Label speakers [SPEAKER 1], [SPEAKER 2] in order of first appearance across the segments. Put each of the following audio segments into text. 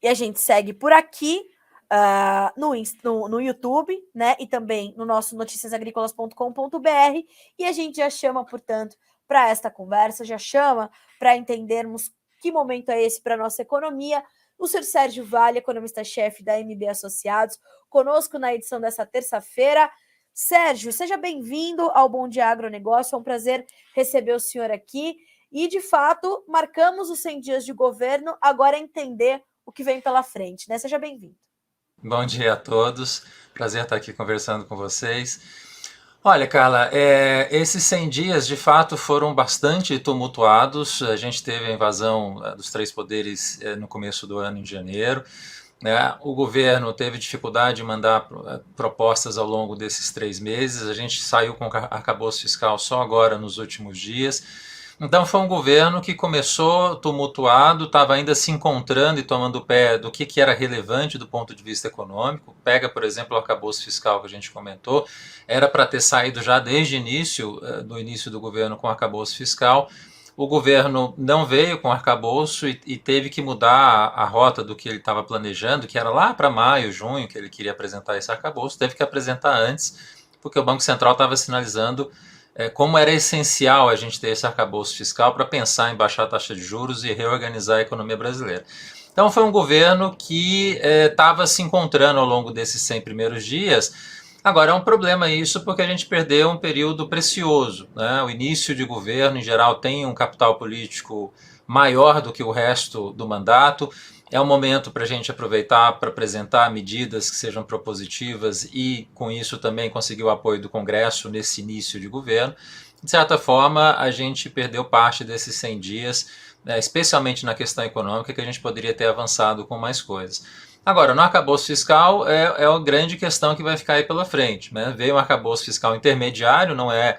[SPEAKER 1] E a gente segue por aqui no YouTube, né? E também no nosso noticiasagricolas.com.br. E a gente já chama, portanto, para esta conversa, já chama para entendermos que momento é esse para a nossa economia. O senhor Sérgio Vale, economista-chefe da MB Associados, conosco na edição dessa terça-feira. Sérgio, seja bem-vindo ao Bom Dia Agronegócio, é um prazer receber o senhor aqui. E, de fato, marcamos os 100 dias de governo, agora é entender o que vem pela frente, né? Seja bem-vindo.
[SPEAKER 2] Bom dia a todos, prazer estar aqui conversando com vocês. Olha, Carla, esses 100 dias de fato foram bastante tumultuados. A gente teve a invasão dos três poderes no começo do ano, em janeiro. O governo teve dificuldade de mandar propostas ao longo desses 3 meses. A gente saiu com arcabouço fiscal só agora nos últimos dias. Então foi um governo que começou tumultuado, estava ainda se encontrando e tomando pé do que era relevante do ponto de vista econômico. Pega, por exemplo, o arcabouço fiscal que a gente comentou, era para ter saído já desde no início do governo com o arcabouço fiscal. O governo não veio com arcabouço e teve que mudar a rota do que ele estava planejando, que era lá para maio, junho, que ele queria apresentar esse arcabouço. Teve que apresentar antes, porque o Banco Central estava sinalizando como era essencial a gente ter esse arcabouço fiscal para pensar em baixar a taxa de juros e reorganizar a economia brasileira. Então foi um governo que estava se encontrando ao longo desses 100 primeiros dias. Agora é um problema isso porque a gente perdeu um período precioso, né? O início de governo, em geral, tem um capital político maior do que o resto do mandato. É um momento para a gente aproveitar para apresentar medidas que sejam propositivas e, com isso, também conseguir o apoio do Congresso nesse início de governo. De certa forma, a gente perdeu parte desses 100 dias, especialmente na questão econômica, que a gente poderia ter avançado com mais coisas. Agora, no arcabouço fiscal é a grande questão que vai ficar aí pela frente, né? Veio um arcabouço fiscal intermediário, não é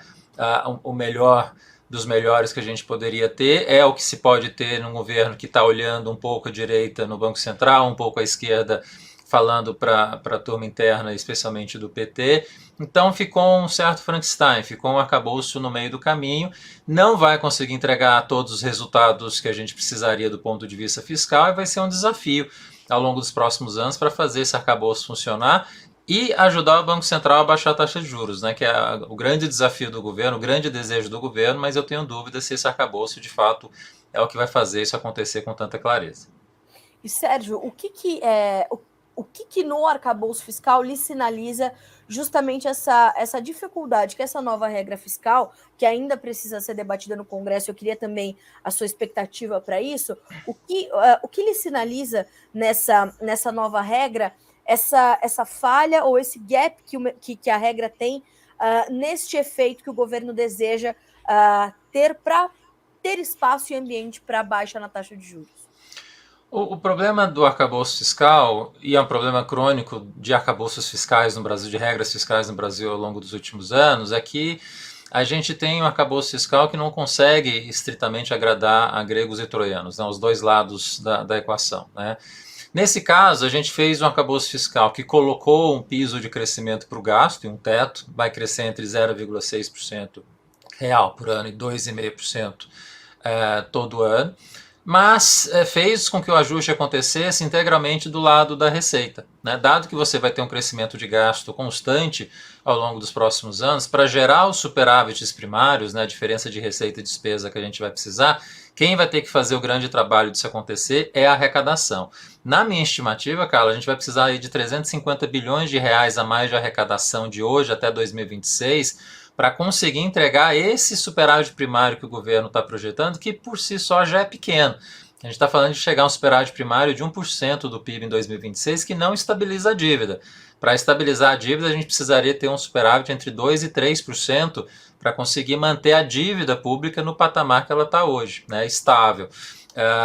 [SPEAKER 2] o melhor dos melhores que a gente poderia ter, é o que se pode ter num governo que está olhando um pouco à direita no Banco Central, um pouco à esquerda falando para a turma interna, especialmente do PT. Então ficou um certo Frankenstein, ficou um arcabouço no meio do caminho, não vai conseguir entregar todos os resultados que a gente precisaria do ponto de vista fiscal e vai ser um desafio ao longo dos próximos anos para fazer esse arcabouço funcionar e ajudar o Banco Central a baixar a taxa de juros, né, que é o grande desafio do governo, o grande desejo do governo, mas eu tenho dúvida se esse arcabouço, de fato, é o que vai fazer isso acontecer com tanta clareza.
[SPEAKER 1] E, Sérgio, o que no arcabouço fiscal lhe sinaliza justamente essa dificuldade que essa nova regra fiscal, que ainda precisa ser debatida no Congresso, eu queria também a sua expectativa para isso, o que lhe sinaliza nessa nova regra essa falha ou esse gap que a regra tem neste efeito que o governo deseja ter para ter espaço e ambiente para baixa na taxa de juros?
[SPEAKER 2] O problema do arcabouço fiscal, e é um problema crônico de arcabouços fiscais no Brasil, de regras fiscais no Brasil ao longo dos últimos anos, é que a gente tem um arcabouço fiscal que não consegue estritamente agradar a gregos e troianos, né, os dois lados da equação, né? Nesse caso, a gente fez um arcabouço fiscal que colocou um piso de crescimento para o gasto e um teto, vai crescer entre 0,6% real por ano e 2,5% todo ano, mas fez com que o ajuste acontecesse integralmente do lado da receita, né? Dado que você vai ter um crescimento de gasto constante ao longo dos próximos anos, para gerar os superávites primários, né, a diferença de receita e despesa que a gente vai precisar, quem vai ter que fazer o grande trabalho disso acontecer é a arrecadação. Na minha estimativa, Carla, a gente vai precisar aí de 350 bilhões de reais a mais de arrecadação de hoje até 2026 para conseguir entregar esse superávit primário que o governo está projetando, que por si só já é pequeno. A gente está falando de chegar a um superávit primário de 1% do PIB em 2026, que não estabiliza a dívida. Para estabilizar a dívida, a gente precisaria ter um superávit entre 2% e 3% para conseguir manter a dívida pública no patamar que ela está hoje, né, estável.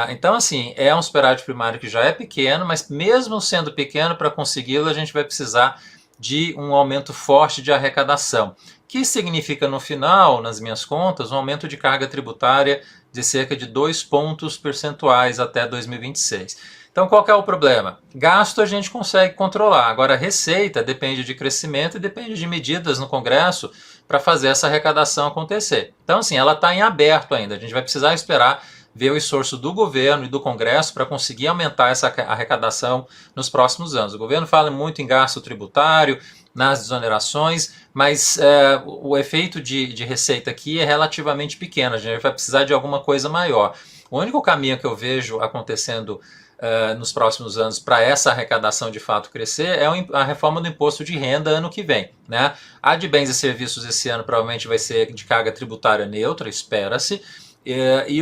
[SPEAKER 2] Então, assim, é um superávit primário que já é pequeno, mas mesmo sendo pequeno, para consegui-lo, a gente vai precisar de um aumento forte de arrecadação, que significa, no final, nas minhas contas, um aumento de carga tributária de cerca de 2 pontos percentuais até 2026. Então, qual que é o problema? Gasto a gente consegue controlar, agora receita depende de crescimento e depende de medidas no Congresso para fazer essa arrecadação acontecer. Então, assim, ela está em aberto ainda, a gente vai precisar esperar ver o esforço do governo e do Congresso para conseguir aumentar essa arrecadação nos próximos anos. O governo fala muito em gasto tributário, nas desonerações, mas o efeito de receita aqui é relativamente pequeno, a gente vai precisar de alguma coisa maior. O único caminho que eu vejo acontecendo nos próximos anos para essa arrecadação de fato crescer é a reforma do imposto de renda ano que vem. Né? A de bens e serviços esse ano provavelmente vai ser de carga tributária neutra, espera-se, e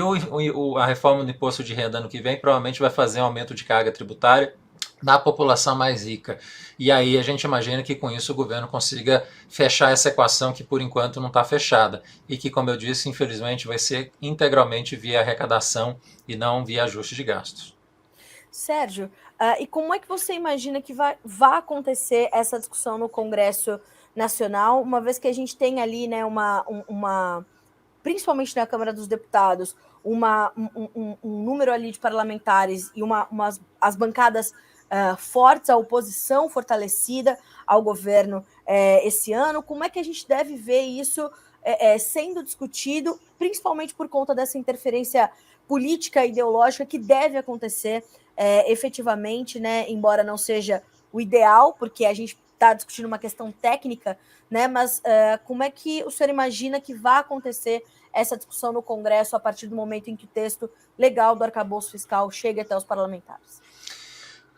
[SPEAKER 2] a reforma do imposto de renda ano que vem provavelmente vai fazer um aumento de carga tributária da população mais rica. E aí a gente imagina que com isso o governo consiga fechar essa equação que por enquanto não está fechada e que, como eu disse, infelizmente vai ser integralmente via arrecadação e não via ajuste de gastos.
[SPEAKER 1] Sérgio, e como é que você imagina que vai acontecer essa discussão no Congresso Nacional, uma vez que a gente tem ali, né, principalmente na Câmara dos Deputados, um número ali de parlamentares e as bancadas fortes, a oposição fortalecida ao governo esse ano? Como é que a gente deve ver isso sendo discutido, principalmente por conta dessa interferência política e ideológica que deve acontecer efetivamente, né, embora não seja o ideal, porque a gente está discutindo uma questão técnica, né, mas como é que o senhor imagina que vai acontecer essa discussão no Congresso a partir do momento em que o texto legal do arcabouço fiscal chega até os parlamentares?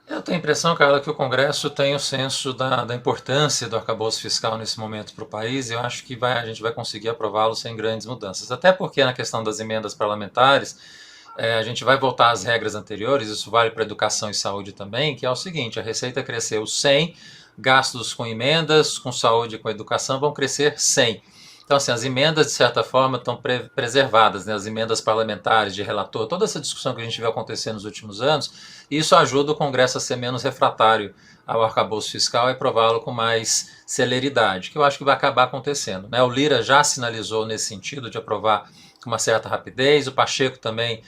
[SPEAKER 2] Eu tenho a impressão, Carla, que o Congresso tem o senso da importância do arcabouço fiscal nesse momento para o país e eu acho que a gente vai conseguir aprová-lo sem grandes mudanças. Até porque na questão das emendas parlamentares, a gente vai voltar às regras anteriores, isso vale para educação e saúde também, que é o seguinte, a receita cresceu 100, gastos com emendas, com saúde e com educação vão crescer 100. Então, assim, as emendas, de certa forma, estão preservadas, né? As emendas parlamentares de relator, toda essa discussão que a gente viu acontecer nos últimos anos, isso ajuda o Congresso a ser menos refratário ao arcabouço fiscal e aprová-lo com mais celeridade, que eu acho que vai acabar acontecendo. Né? O Lira já sinalizou nesse sentido de aprovar com uma certa rapidez, o Pacheco também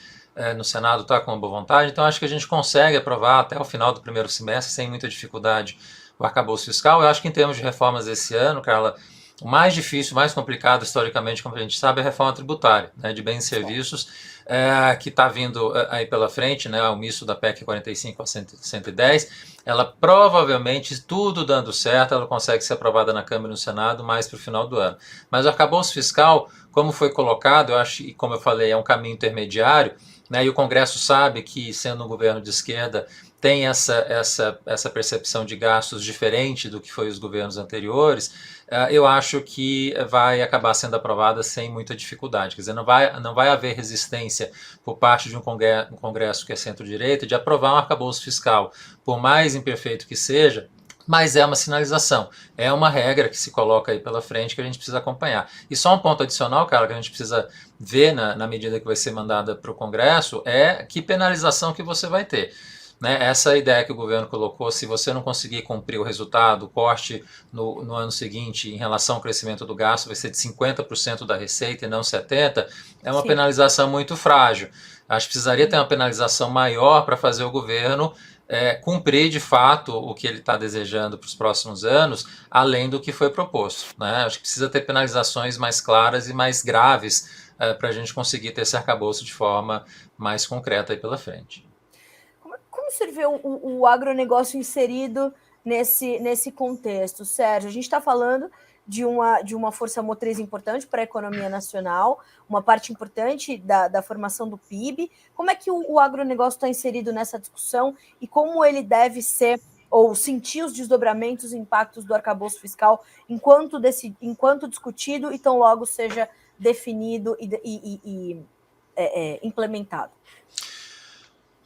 [SPEAKER 2] no Senado está com uma boa vontade, então acho que a gente consegue aprovar até o final do primeiro semestre sem muita dificuldade o arcabouço fiscal. Eu acho que em termos de reformas esse ano, Carla, o mais difícil, mais complicado historicamente, como a gente sabe, é a reforma tributária, né, de bens e serviços, que está vindo aí pela frente, né, o misto da PEC 45 a 110, ela provavelmente, tudo dando certo, ela consegue ser aprovada na Câmara e no Senado mais para o final do ano. Mas o arcabouço fiscal, como foi colocado, eu acho, e como eu falei, é um caminho intermediário, né, e o Congresso sabe que, sendo um governo de esquerda, tem essa percepção de gastos diferente do que foi os governos anteriores, eu acho que vai acabar sendo aprovada sem muita dificuldade. Quer dizer, não vai haver resistência por parte de um Congresso que é centro-direita de aprovar um arcabouço fiscal, por mais imperfeito que seja, mas é uma sinalização, é uma regra que se coloca aí pela frente que a gente precisa acompanhar. E só um ponto adicional, cara, que a gente precisa ver na medida que vai ser mandada para o Congresso é que penalização que você vai ter. Né, essa ideia que o governo colocou, se você não conseguir cumprir o resultado, o corte no ano seguinte em relação ao crescimento do gasto vai ser de 50% da receita e não 70%, é uma penalização muito frágil. Acho que precisaria ter uma penalização maior para fazer o governo cumprir de fato o que ele está desejando para os próximos anos, além do que foi proposto. Né? Acho que precisa ter penalizações mais claras e mais graves para a gente conseguir ter esse arcabouço de forma mais concreta aí pela frente.
[SPEAKER 1] Como você vê o agronegócio inserido nesse contexto, Sérgio? A gente está falando de uma força motriz importante para a economia nacional, uma parte importante da formação do PIB. Como é que o agronegócio está inserido nessa discussão e como ele deve ser ou sentir os desdobramentos, os impactos do arcabouço fiscal enquanto discutido e tão logo seja definido e implementado?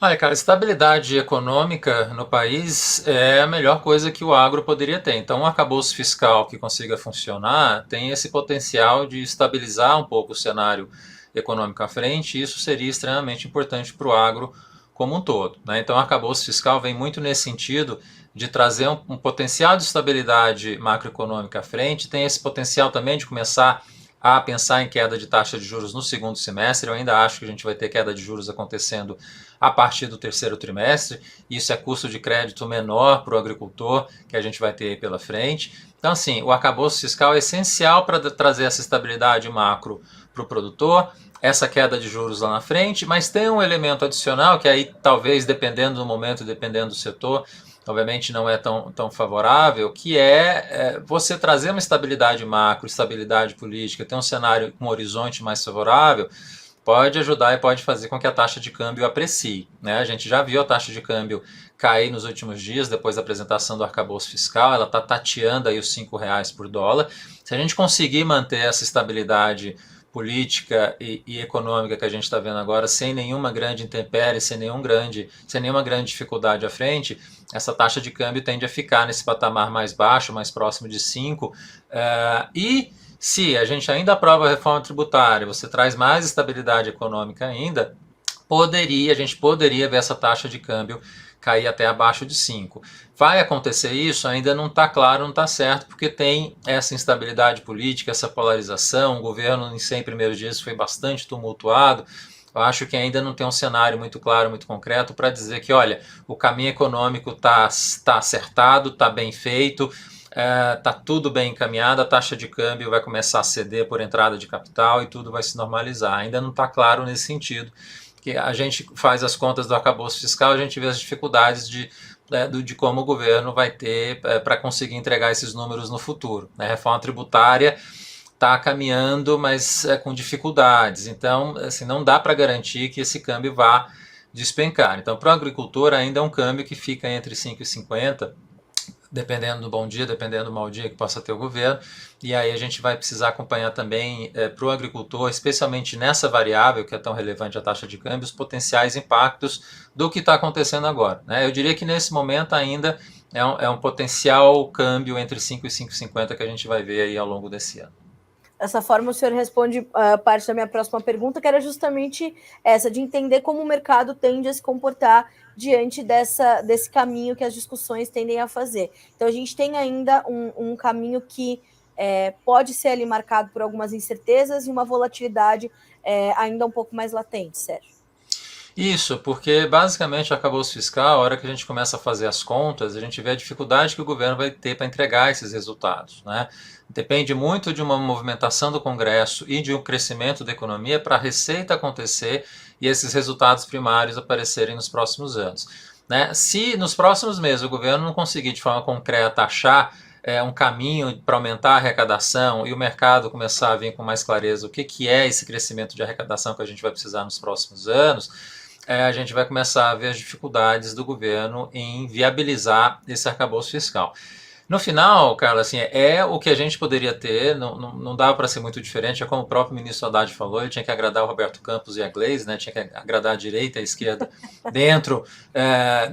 [SPEAKER 2] Olha, cara, estabilidade econômica no país é a melhor coisa que o agro poderia ter. Então, um arcabouço fiscal que consiga funcionar tem esse potencial de estabilizar um pouco o cenário econômico à frente, e isso seria extremamente importante para o agro como um todo. Né? Então, o arcabouço fiscal vem muito nesse sentido de trazer um potencial de estabilidade macroeconômica à frente, tem esse potencial também de começar a pensar em queda de taxa de juros no segundo semestre. Eu ainda acho que a gente vai ter queda de juros acontecendo a partir do terceiro trimestre. Isso é custo de crédito menor para o agricultor que a gente vai ter aí pela frente. Então, assim, o arcabouço fiscal é essencial para trazer essa estabilidade macro para o produtor, essa queda de juros lá na frente, mas tem um elemento adicional que aí talvez, dependendo do momento, dependendo do setor, obviamente não é tão favorável, que é você trazer uma estabilidade macro, estabilidade política, ter um cenário com um horizonte mais favorável, pode ajudar e pode fazer com que a taxa de câmbio aprecie, né? A gente já viu a taxa de câmbio cair nos últimos dias, depois da apresentação do arcabouço fiscal, ela está tateando aí os R$ 5 por dólar. Se a gente conseguir manter essa estabilidade política e econômica que a gente está vendo agora, sem nenhuma grande intempérie, sem nenhuma grande dificuldade à frente, essa taxa de câmbio tende a ficar nesse patamar mais baixo, mais próximo de 5. E se a gente ainda aprova a reforma tributária, você traz mais estabilidade econômica ainda, a gente poderia ver essa taxa de câmbio cair até abaixo de 5. Vai acontecer isso? Ainda não está claro, não está certo, porque tem essa instabilidade política, essa polarização. O governo, em 100 primeiros dias, foi bastante tumultuado. Eu acho que ainda não tem um cenário muito claro, muito concreto para dizer que, olha, o caminho econômico está acertado, está bem feito, está tudo bem encaminhado, a taxa de câmbio vai começar a ceder por entrada de capital e tudo vai se normalizar. Ainda não está claro nesse sentido, que a gente faz as contas do arcabouço fiscal, a gente vê as dificuldades de como o governo vai ter para conseguir entregar esses números no futuro. A reforma tributária está caminhando, mas com dificuldades. Então, assim, não dá para garantir que esse câmbio vá despencar. Então, para o agricultor, ainda é um câmbio que fica entre 5,50, dependendo do bom dia, dependendo do mau dia que possa ter o governo, e aí a gente vai precisar acompanhar também para o agricultor, especialmente nessa variável que é tão relevante a taxa de câmbio, os potenciais impactos do que está acontecendo agora, né? Eu diria que nesse momento ainda é um potencial câmbio entre 5 e 5,50 que a gente vai ver aí ao longo desse ano.
[SPEAKER 1] Dessa forma, o senhor responde parte da minha próxima pergunta, que era justamente essa, de entender como o mercado tende a se comportar diante desse caminho que as discussões tendem a fazer. Então, a gente tem ainda um caminho que pode ser ali marcado por algumas incertezas e uma volatilidade ainda um pouco mais latente, Sérgio.
[SPEAKER 2] Isso, porque basicamente o arcabouço fiscal, a hora que a gente começa a fazer as contas, a gente vê a dificuldade que o governo vai ter para entregar esses resultados, né? Depende muito de uma movimentação do Congresso e de um crescimento da economia para a receita acontecer e esses resultados primários aparecerem nos próximos anos, né? Se nos próximos meses o governo não conseguir de forma concreta achar um caminho para aumentar a arrecadação e o mercado começar a vir com mais clareza o que é esse crescimento de arrecadação que a gente vai precisar nos próximos anos, a gente vai começar a ver as dificuldades do governo em viabilizar esse arcabouço fiscal. No final, Carla, assim, é o que a gente poderia ter, não dava para ser muito diferente, é como o próprio ministro Haddad falou, ele tinha que agradar o Roberto Campos e a Gleisi, né, tinha que agradar a direita e a esquerda dentro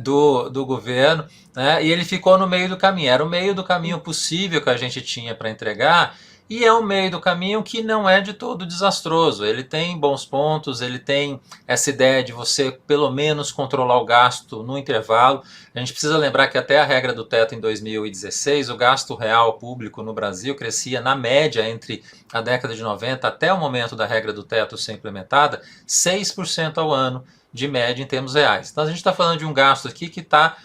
[SPEAKER 2] do governo, né, e ele ficou no meio do caminho, era o meio do caminho possível que a gente tinha para entregar, e é um meio do caminho que não é de todo desastroso. Ele tem bons pontos, ele tem essa ideia de você pelo menos controlar o gasto no intervalo. A gente precisa lembrar que até a regra do teto em 2016, o gasto real público no Brasil crescia na média entre a década de 90 até o momento da regra do teto ser implementada, 6% ao ano de média em termos reais. Então a gente está falando de um gasto aqui que está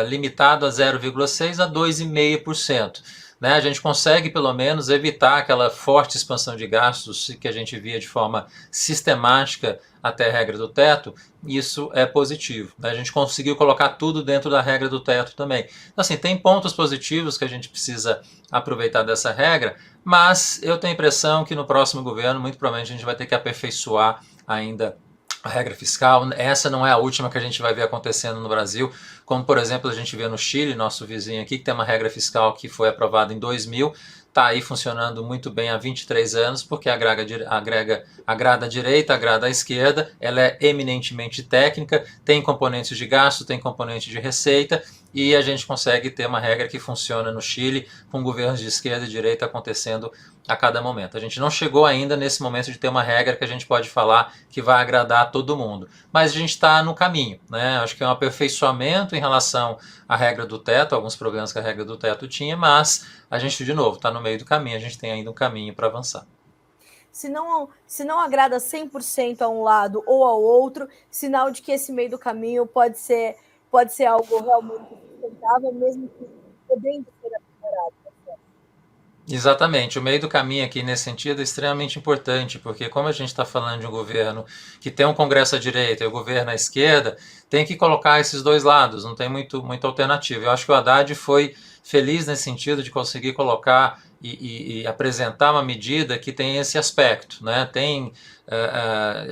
[SPEAKER 2] limitado a 0,6% a 2,5%. Né, a gente consegue pelo menos evitar aquela forte expansão de gastos que a gente via de forma sistemática até a regra do teto. Isso é positivo, né? A gente conseguiu colocar tudo dentro da regra do teto também. Então, assim, tem pontos positivos que a gente precisa aproveitar dessa regra, mas eu tenho a impressão que no próximo governo, muito provavelmente, a gente vai ter que aperfeiçoar ainda a regra fiscal. Essa não é a última que a gente vai ver acontecendo no Brasil, como por exemplo a gente vê no Chile, nosso vizinho aqui, que tem uma regra fiscal que foi aprovada em 2000, está aí funcionando muito bem há 23 anos, porque agrada a direita, agrada a esquerda, ela é eminentemente técnica, tem componentes de gasto, tem componente de receita, e a gente consegue ter uma regra que funciona no Chile, com governos de esquerda e direita acontecendo a cada momento. A gente não chegou ainda nesse momento de ter uma regra que a gente pode falar que vai agradar a todo mundo, mas a gente está no caminho, né? Acho que é um aperfeiçoamento em relação à regra do teto, alguns problemas que a regra do teto tinha, mas a gente, de novo, está no meio do caminho, a gente tem ainda um caminho para avançar.
[SPEAKER 1] Se não agrada 100% a um lado ou ao outro, sinal de que esse meio do caminho pode ser algo realmente sustentável, mesmo que podendo ser aprimorado.
[SPEAKER 2] Exatamente, o meio do caminho aqui nesse sentido é extremamente importante, porque como a gente está falando de um governo que tem um Congresso à direita e o governo à esquerda, tem que colocar esses dois lados, não tem muita alternativa. Eu acho que o Haddad foi feliz nesse sentido de conseguir colocar e apresentar uma medida que tem esse aspecto, né? Tem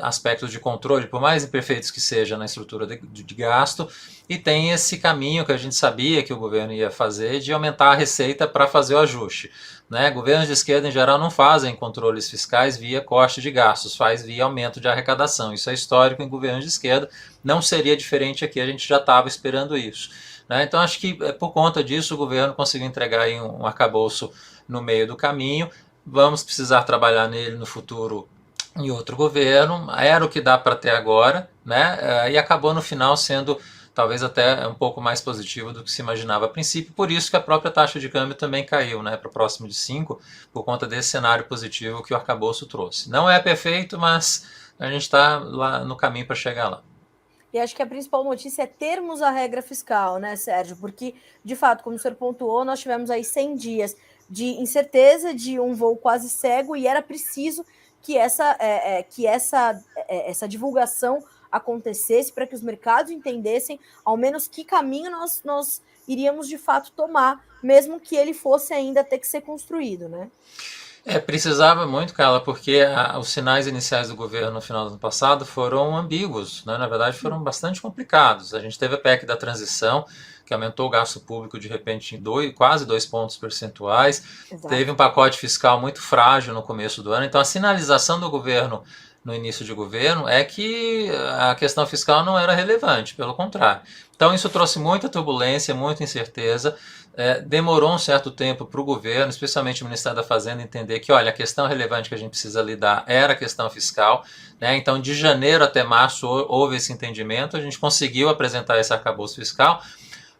[SPEAKER 2] aspectos de controle, por mais imperfeitos que seja na estrutura de gasto, e tem esse caminho que a gente sabia que o governo ia fazer de aumentar a receita para fazer o ajuste. Né? Governos de esquerda, em geral, não fazem controles fiscais via corte de gastos, faz via aumento de arrecadação. Isso é histórico em governos de esquerda, não seria diferente aqui, a gente já estava esperando isso. Né? Então, acho que por conta disso o governo conseguiu entregar aí um arcabouço no meio do caminho. Vamos precisar trabalhar nele no futuro em outro governo, era o que dá para ter agora, né? E acabou no final sendo talvez até um pouco mais positivo do que se imaginava a princípio, por isso que a própria taxa de câmbio também caiu, né, para próximo de 5, por conta desse cenário positivo que o arcabouço trouxe. Não é perfeito, mas a gente está lá no caminho para chegar lá.
[SPEAKER 1] E acho que a principal notícia é termos a regra fiscal, né, Sérgio? Porque, de fato, como o senhor pontuou, nós tivemos aí 100 dias de incerteza, de um voo quase cego, e era preciso que essa divulgação acontecesse para que os mercados entendessem ao menos que caminho nós iríamos de fato tomar, mesmo que ele fosse ainda ter que ser construído, né?
[SPEAKER 2] Precisava muito, Carla, porque os sinais iniciais do governo no final do ano passado foram ambíguos, né? Na verdade foram bastante complicados. A gente teve a PEC da transição, que aumentou o gasto público de repente em quase 2 pontos percentuais,
[SPEAKER 1] Exato.
[SPEAKER 2] teve um pacote fiscal muito frágil no começo do ano, então a sinalização do governo no início de governo é que a questão fiscal não era relevante, pelo contrário. Então isso trouxe muita turbulência, muita incerteza, demorou um certo tempo para o governo, especialmente o Ministério da Fazenda, entender que, olha, a questão relevante que a gente precisa lidar era a questão fiscal, né? Então, de janeiro até março houve esse entendimento, a gente conseguiu apresentar esse arcabouço fiscal.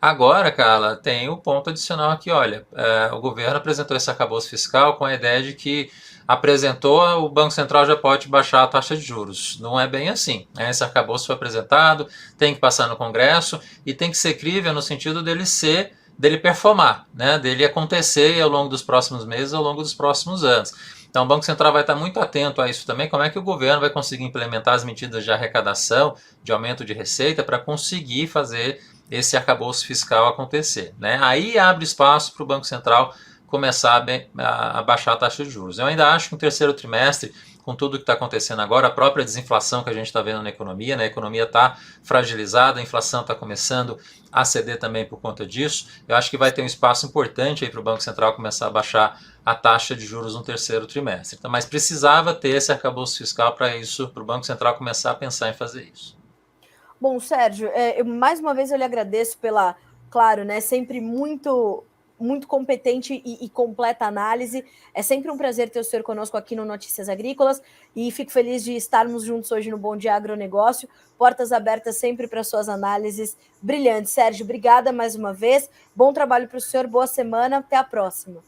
[SPEAKER 2] Agora, Carla, tem o ponto adicional aqui, olha, o governo apresentou esse arcabouço fiscal com a ideia de que apresentou, o Banco Central já pode baixar a taxa de juros. Não é bem assim. Né? Esse arcabouço foi apresentado, tem que passar no Congresso e tem que ser crível no sentido dele performar, né? Dele acontecer ao longo dos próximos meses, ao longo dos próximos anos. Então o Banco Central vai estar muito atento a isso também, como é que o governo vai conseguir implementar as medidas de arrecadação, de aumento de receita, para conseguir fazer esse arcabouço fiscal acontecer. Né? Aí abre espaço para o Banco Central começar a baixar a taxa de juros. Eu ainda acho que no terceiro trimestre, com tudo que está acontecendo agora, a própria desinflação que a gente está vendo na economia, né? A economia está fragilizada, a inflação está começando a ceder também por conta disso. Eu acho que vai ter um espaço importante para o Banco Central começar a baixar a taxa de juros no terceiro trimestre. Então, mas precisava ter esse arcabouço fiscal para isso, para o Banco Central começar a pensar em fazer isso.
[SPEAKER 1] Bom, Sérgio, mais uma vez eu lhe agradeço pela, claro, né, sempre muito competente e completa análise. É sempre um prazer ter o senhor conosco aqui no Notícias Agrícolas e fico feliz de estarmos juntos hoje no Bom Dia Agronegócio. Portas abertas sempre para suas análises brilhantes. Sérgio, obrigada mais uma vez. Bom trabalho para o senhor, boa semana, até a próxima.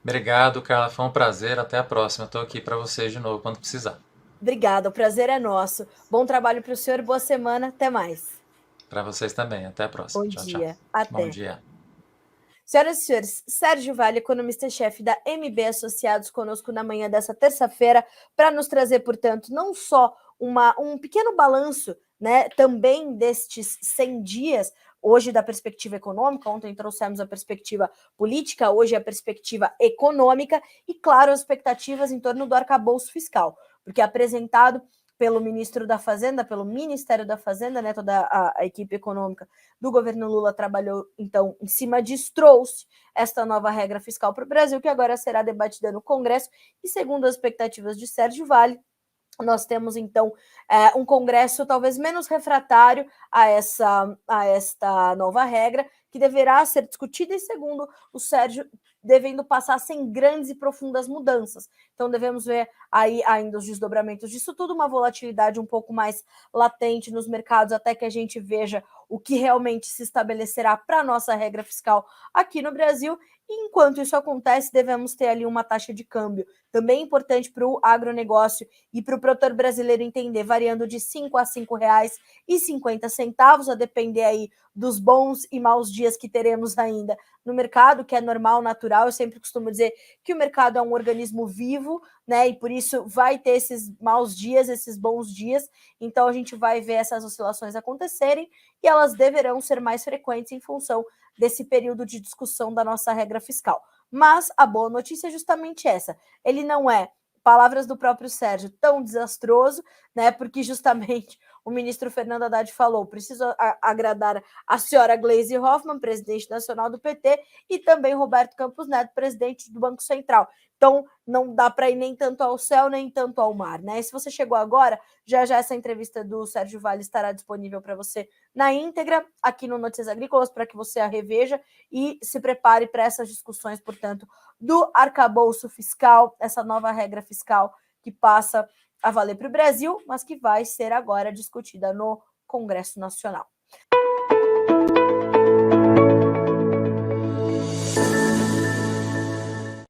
[SPEAKER 2] Obrigado, Carla, foi um prazer, até a próxima. Estou aqui para vocês de novo quando precisar.
[SPEAKER 1] Obrigada, o prazer é nosso. Bom trabalho para o senhor, boa semana, até mais.
[SPEAKER 2] Para vocês também, até a próxima.
[SPEAKER 1] Bom
[SPEAKER 2] Tchau, tchau.
[SPEAKER 1] dia, até.
[SPEAKER 2] Bom dia.
[SPEAKER 1] Senhoras e senhores, Sérgio Vale, economista-chefe da MB Associados, conosco na manhã dessa terça-feira, para nos trazer, portanto, não só um pequeno balanço, né, também destes 100 dias, hoje da perspectiva econômica, ontem trouxemos a perspectiva política, hoje a perspectiva econômica e, claro, as expectativas em torno do arcabouço fiscal, porque apresentado pelo ministro da Fazenda, pelo Ministério da Fazenda, né, toda a equipe econômica do governo Lula trabalhou, então, em cima disso, trouxe esta nova regra fiscal para o Brasil, que agora será debatida no Congresso, e segundo as expectativas de Sérgio Vale, nós temos, então, um Congresso talvez menos refratário a esta nova regra, que deverá ser discutida, e segundo o Sérgio, devendo passar sem grandes e profundas mudanças. Então, devemos ver aí ainda os desdobramentos disso tudo, uma volatilidade um pouco mais latente nos mercados, até que a gente veja o que realmente se estabelecerá para a nossa regra fiscal aqui no Brasil. E enquanto isso acontece, devemos ter ali uma taxa de câmbio também importante para o agronegócio e para o produtor brasileiro entender, variando de R$ 5 a R$ 5,50, a depender aí dos bons e maus dias que teremos ainda no mercado, que é normal, natural. Eu sempre costumo dizer que o mercado é um organismo vivo, né? E por isso vai ter esses maus dias, esses bons dias. Então a gente vai ver essas oscilações acontecerem e elas deverão ser mais frequentes em função desse período de discussão da nossa regra fiscal. Mas a boa notícia é justamente essa. Ele não é, palavras do próprio Sérgio, tão desastroso, né? Porque justamente o ministro Fernando Haddad falou: preciso agradar a senhora Gleisi Hoffmann, presidente nacional do PT, e também Roberto Campos Neto, presidente do Banco Central. Então, não dá para ir nem tanto ao céu, nem tanto ao mar, né? E se você chegou agora, já essa entrevista do Sérgio Vale estará disponível para você na íntegra aqui no Notícias Agrícolas, para que você a reveja e se prepare para essas discussões, portanto, do arcabouço fiscal, essa nova regra fiscal que passa a valer para o Brasil, mas que vai ser agora discutida no Congresso Nacional.